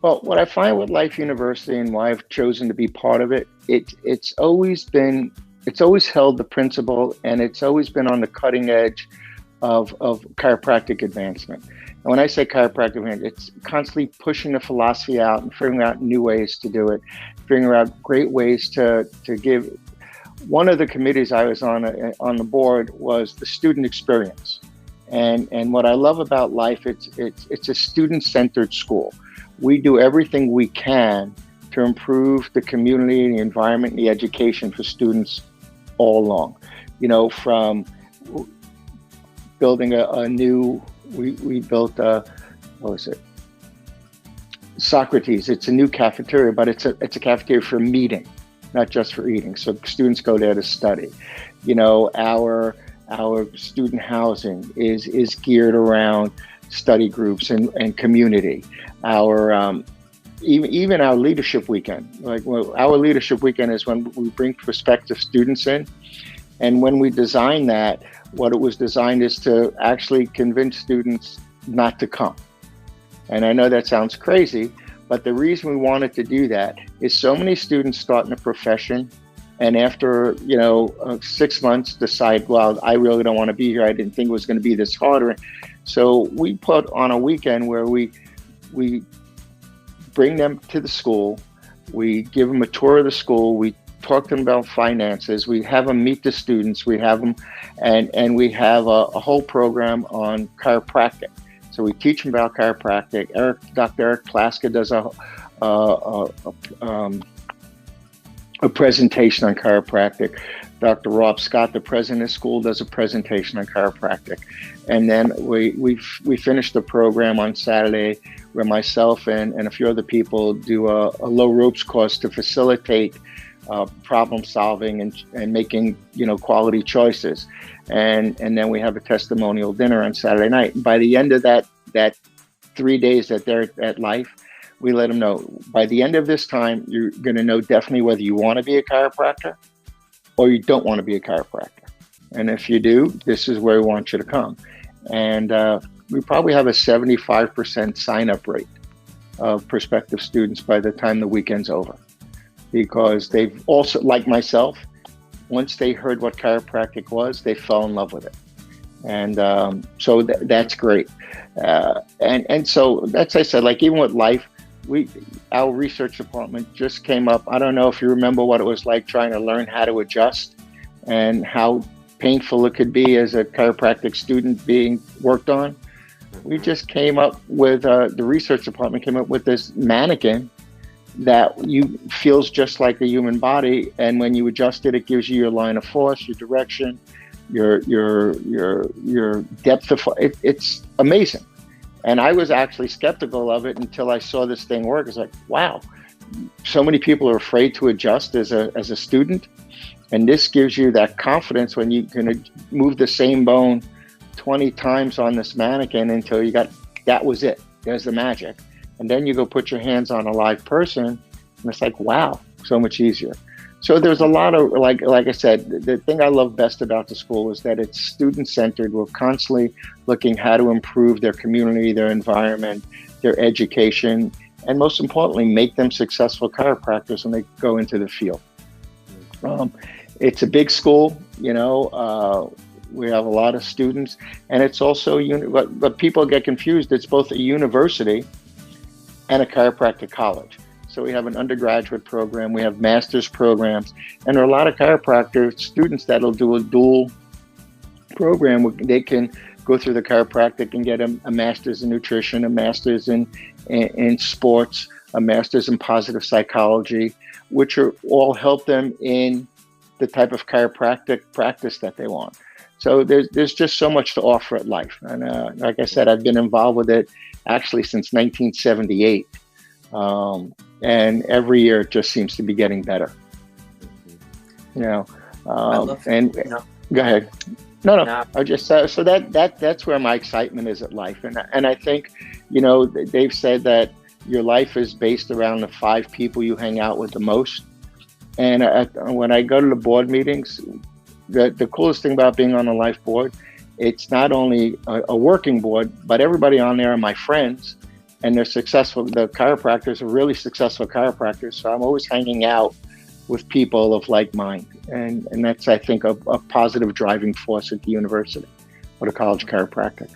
Well, what I find with Life University and why I've chosen to be part of it, it's always held the principle, and it's always been on the cutting edge of chiropractic advancement. And when I say chiropractic advancement, it's constantly pushing the philosophy out and figuring out new ways to do it, figuring out great ways to give. One of the committees I was on the board was the student experience, and what I love about Life, it's a student centered school. We do everything we can to improve the community, the environment, and the education for students all along. From building a new, we built what was it? Socrates. It's a new cafeteria, but it's a cafeteria for meeting, not just for eating. So students go there to study. Our student housing is geared around study groups and community. Our even our leadership weekend, our leadership weekend is when we bring prospective students in, and when we design that, what it was designed is to actually convince students not to come. And I know that sounds crazy, but the reason we wanted to do that is so many students start in a profession, and after 6 months decide, well, I really don't want to be here. I didn't think it was going to be this hard. So we put on a weekend where we bring them to the school, we give them a tour of the school, we talk to them about finances, we have them meet the students, we have them, and we have a whole program on chiropractic. So we teach them about chiropractic. Dr. Eric Plaska does a presentation on chiropractic. Dr. Rob Scott, the president of the school, does a presentation on chiropractic. And then we finish the program on Saturday where myself and a few other people do a low ropes course to facilitate problem solving and making quality choices. And then we have a testimonial dinner on Saturday night. And by the end of that 3 days that they're at Life, we let them know, by the end of this time, you're going to know definitely whether you want to be a chiropractor or you don't want to be a chiropractor. And if you do, this is where we want you to come. And we probably have a 75% sign-up rate of prospective students by the time the weekend's over. Because they've also, like myself, once they heard what chiropractic was, they fell in love with it. And so that's great. And so that's, I said, even with Life, our research department just came up. I don't know if you remember what it was like trying to learn how to adjust and how painful it could be as a chiropractic student being worked on. We just came up with, the research department came up with this mannequin that feels just like the human body, and when you adjust it, it gives you your line of force, your direction, your depth of. It's amazing. And I was actually skeptical of it until I saw this thing work. It's like, wow, so many people are afraid to adjust as a student, and this gives you that confidence when you can move the same bone 20 times on this mannequin until that was it. There's the magic. And then you go put your hands on a live person, and it's like, wow, so much easier. So there's a lot of, like I said, the thing I love best about the school is that it's student-centered. We're constantly looking how to improve their community, their environment, their education, and most importantly, make them successful chiropractors when they go into the field. It's a big school, we have a lot of students, and it's also, but people get confused. It's both a university and a chiropractic college. So we have an undergraduate program, we have master's programs, and there are a lot of chiropractor students that'll do a dual program where they can go through the chiropractic and get a master's in nutrition, a master's in sports, a master's in positive psychology, which are all help them in the type of chiropractic practice that they want. So there's just so much to offer at Life. And like I said, I've been involved with it actually since 1978. And every year it just seems to be getting better. I love and go ahead. No. I just so that's where my excitement is at Life, and I think they've said that your life is based around the 5 people you hang out with the most. And when I go to the board meetings, the coolest thing about being on the Life board, it's not only a working board, but everybody on there are my friends. and they're successful. The chiropractors are really successful chiropractors. So I'm always hanging out with people of like mind. And that's, I think, a positive driving force at the university or the College of Chiropractic.